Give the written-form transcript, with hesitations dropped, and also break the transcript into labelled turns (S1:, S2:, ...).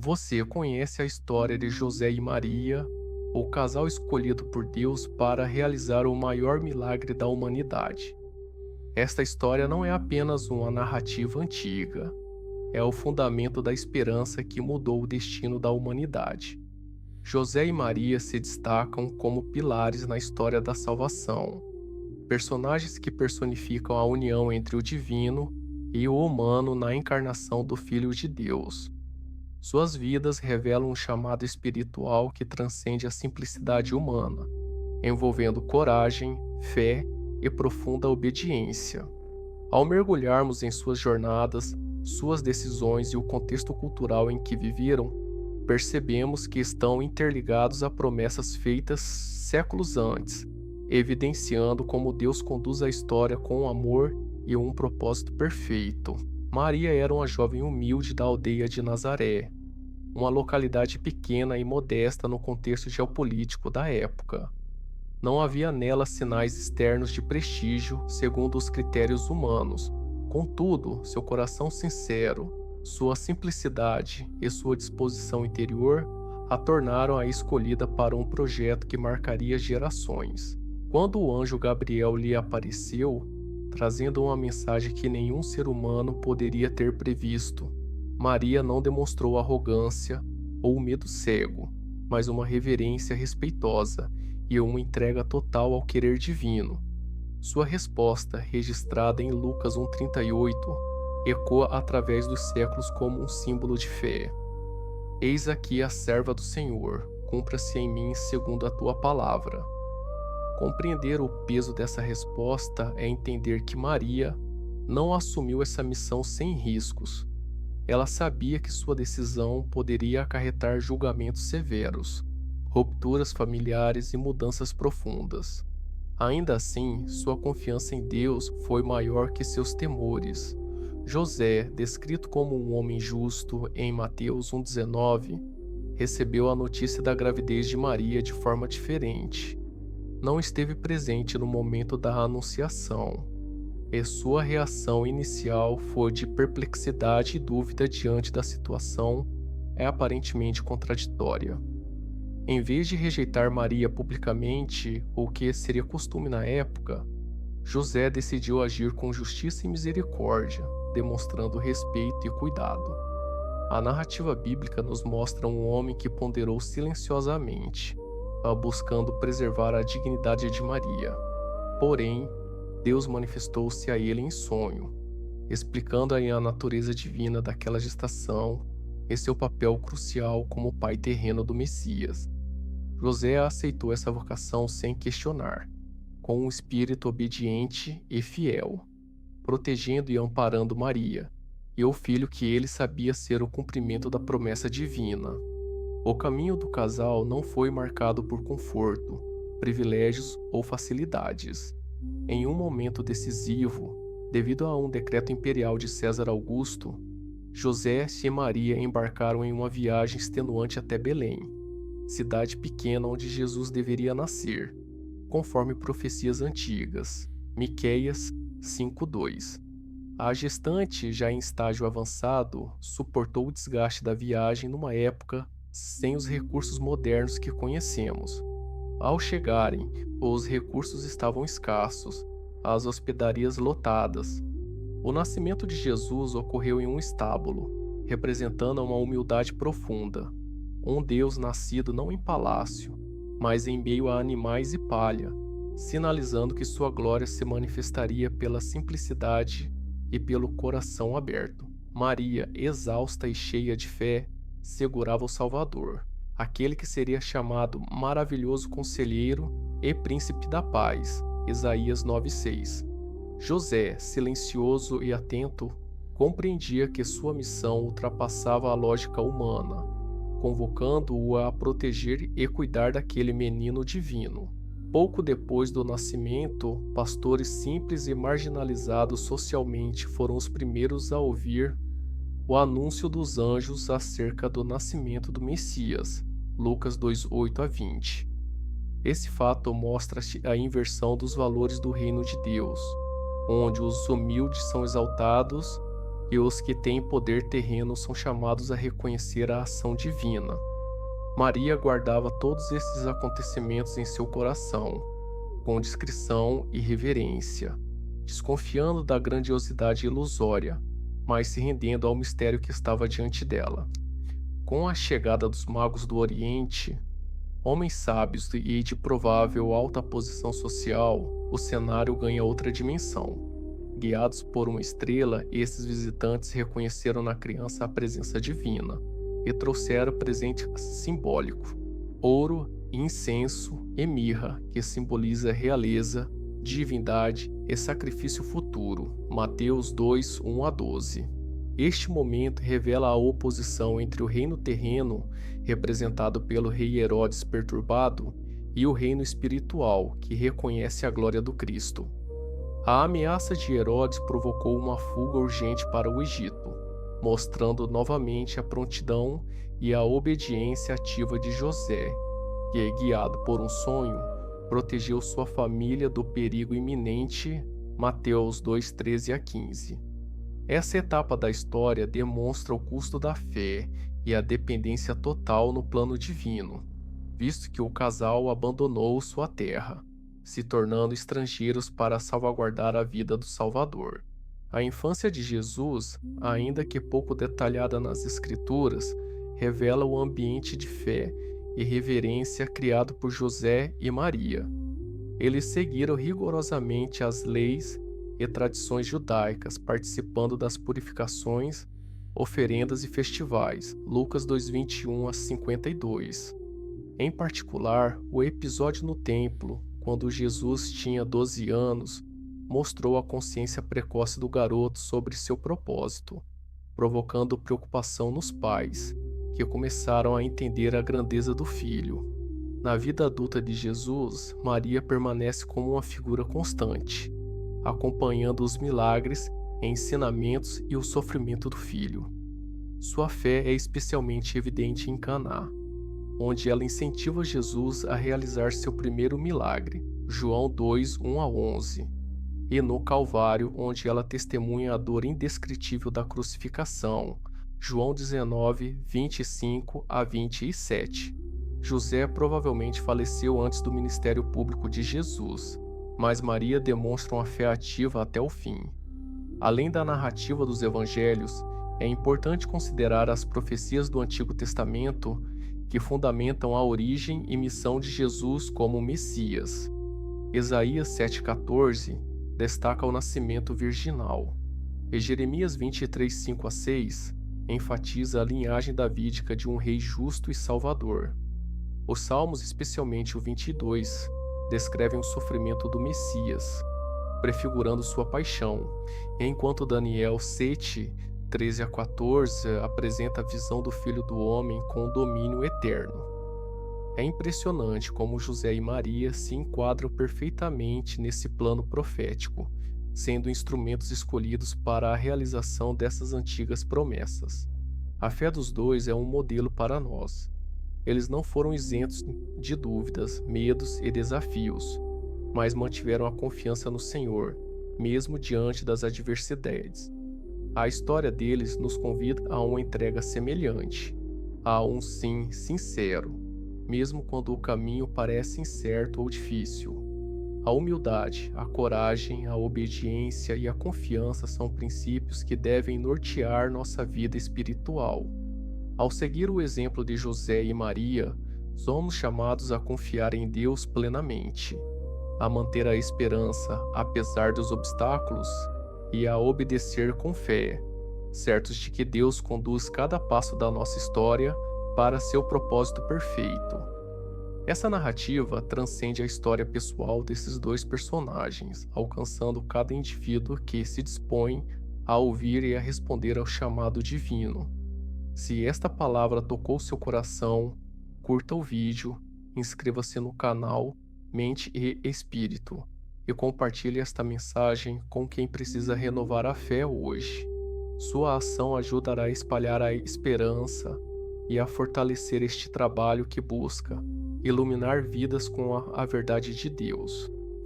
S1: Você conhece a história de José e Maria, o casal escolhido por Deus para realizar o maior milagre da humanidade. Esta história não é apenas uma narrativa antiga, é o fundamento da esperança que mudou o destino da humanidade. José e Maria se destacam como pilares na história da salvação, personagens que personificam a união entre o divino e o humano na encarnação do Filho de Deus. Suas vidas revelam um chamado espiritual que transcende a simplicidade humana, envolvendo coragem, fé e profunda obediência. Ao mergulharmos em suas jornadas, suas decisões e o contexto cultural em que viveram, percebemos que estão interligados a promessas feitas séculos antes, evidenciando como Deus conduz a história com amor e um propósito perfeito. Maria era uma jovem humilde da aldeia de Nazaré, uma localidade pequena e modesta no contexto geopolítico da época. Não havia nela sinais externos de prestígio segundo os critérios humanos. Contudo, seu coração sincero, sua simplicidade e sua disposição interior a tornaram a escolhida para um projeto que marcaria gerações. Quando o anjo Gabriel lhe apareceu, trazendo uma mensagem que nenhum ser humano poderia ter previsto, Maria não demonstrou arrogância ou medo cego, mas uma reverência respeitosa e uma entrega total ao querer divino. Sua resposta, registrada em Lucas 1,38, ecoa através dos séculos como um símbolo de fé. Eis aqui a serva do Senhor, cumpra-se em mim segundo a tua palavra. Compreender o peso dessa resposta é entender que Maria não assumiu essa missão sem riscos. Ela sabia que sua decisão poderia acarretar julgamentos severos, rupturas familiares e mudanças profundas. Ainda assim, sua confiança em Deus foi maior que seus temores. José, descrito como um homem justo em Mateus 1,19, recebeu a notícia da gravidez de Maria de forma diferente. Não esteve presente no momento da anunciação, e sua reação inicial foi de perplexidade e dúvida diante da situação aparentemente contraditória. Em vez de rejeitar Maria publicamente, o que seria costume na época, José decidiu agir com justiça e misericórdia, demonstrando respeito e cuidado. A narrativa bíblica nos mostra um homem que ponderou silenciosamente, buscando preservar a dignidade de Maria. Porém, Deus manifestou-se a ele em sonho, explicando a natureza divina daquela gestação e seu papel crucial como pai terreno do Messias. José aceitou essa vocação sem questionar, com um espírito obediente e fiel, protegendo e amparando Maria, e o filho que ele sabia ser o cumprimento da promessa divina. O caminho do casal não foi marcado por conforto, privilégios ou facilidades. Em um momento decisivo, devido a um decreto imperial de César Augusto, José e Maria embarcaram em uma viagem extenuante até Belém, cidade pequena onde Jesus deveria nascer, conforme profecias antigas. Miqueias 5:2. A gestante, já em estágio avançado, suportou o desgaste da viagem numa época sem os recursos modernos que conhecemos. Ao chegarem, os recursos estavam escassos, as hospedarias lotadas. O nascimento de Jesus ocorreu em um estábulo, representando uma humildade profunda. Um Deus nascido não em palácio, mas em meio a animais e palha, sinalizando que sua glória se manifestaria pela simplicidade e pelo coração aberto. Maria, exausta e cheia de fé, segurava o Salvador, aquele que seria chamado Maravilhoso Conselheiro e Príncipe da Paz. Isaías 9:6. José, silencioso e atento, compreendia que sua missão ultrapassava a lógica humana, convocando-o a proteger e cuidar daquele menino divino. Pouco depois do nascimento, pastores simples e marginalizados socialmente foram os primeiros a ouvir o anúncio dos anjos acerca do nascimento do Messias. Lucas 2:8-20. Esse fato mostra a inversão dos valores do reino de Deus, onde os humildes são exaltados e os que têm poder terreno são chamados a reconhecer a ação divina. Maria guardava todos esses acontecimentos em seu coração, com discrição e reverência, desconfiando da grandiosidade ilusória, mas se rendendo ao mistério que estava diante dela. Com a chegada dos magos do Oriente, homens sábios e de provável alta posição social, o cenário ganha outra dimensão. Guiados por uma estrela, esses visitantes reconheceram na criança a presença divina e trouxeram presente simbólico: ouro, incenso e mirra, que simboliza realeza, divindade e sacrifício futuro. Mateus 2, 1 a 12. Este momento revela a oposição entre o reino terreno, representado pelo rei Herodes perturbado, e o reino espiritual, que reconhece a glória do Cristo. A ameaça de Herodes provocou uma fuga urgente para o Egito, mostrando novamente a prontidão e a obediência ativa de José, que, guiado por um sonho, protegeu sua família do perigo iminente. Mateus 2, 13 a 15. Essa etapa da história demonstra o custo da fé e a dependência total no plano divino, visto que o casal abandonou sua terra, se tornando estrangeiros para salvaguardar a vida do Salvador. A infância de Jesus, ainda que pouco detalhada nas Escrituras, revela o ambiente de fé e reverência criado por José e Maria. Eles seguiram rigorosamente as leis e tradições judaicas, participando das purificações, oferendas e festivais. Lucas 2:21 a 52. Em particular, o episódio no templo, quando Jesus tinha 12 anos, mostrou a consciência precoce do garoto sobre seu propósito, provocando preocupação nos pais, que começaram a entender a grandeza do filho. Na vida adulta de Jesus, Maria permanece como uma figura constante, acompanhando os milagres, ensinamentos e o sofrimento do filho. Sua fé é especialmente evidente em Caná, onde ela incentiva Jesus a realizar seu primeiro milagre, João 2, 1 a 11, e no Calvário, onde ela testemunha a dor indescritível da crucificação, João 19, 25 a 27. José provavelmente faleceu antes do ministério público de Jesus, mas Maria demonstra uma fé ativa até o fim. Além da narrativa dos evangelhos, é importante considerar as profecias do Antigo Testamento que fundamentam a origem e missão de Jesus como Messias. Isaías 7,14 destaca o nascimento virginal, e Jeremias 23, 5 a 6 enfatiza a linhagem davídica de um rei justo e salvador. Os Salmos, especialmente o 22, descrevem o sofrimento do Messias, prefigurando sua paixão, enquanto Daniel 7, 13 a 14 apresenta a visão do Filho do Homem com domínio eterno. É impressionante como José e Maria se enquadram perfeitamente nesse plano profético, sendo instrumentos escolhidos para a realização dessas antigas promessas. A fé dos dois é um modelo para nós. Eles não foram isentos de dúvidas, medos e desafios, mas mantiveram a confiança no Senhor, mesmo diante das adversidades. A história deles nos convida a uma entrega semelhante, a um sim sincero, mesmo quando o caminho parece incerto ou difícil. A humildade, a coragem, a obediência e a confiança são princípios que devem nortear nossa vida espiritual. Ao seguir o exemplo de José e Maria, somos chamados a confiar em Deus plenamente, a manter a esperança apesar dos obstáculos e a obedecer com fé, certos de que Deus conduz cada passo da nossa história para seu propósito perfeito. Essa narrativa transcende a história pessoal desses dois personagens, alcançando cada indivíduo que se dispõe a ouvir e a responder ao chamado divino. Se esta palavra tocou seu coração, curta o vídeo, inscreva-se no canal Mente e Espírito e compartilhe esta mensagem com quem precisa renovar a fé hoje. Sua ação ajudará a espalhar a esperança e a fortalecer este trabalho que busca iluminar vidas com a verdade de Deus.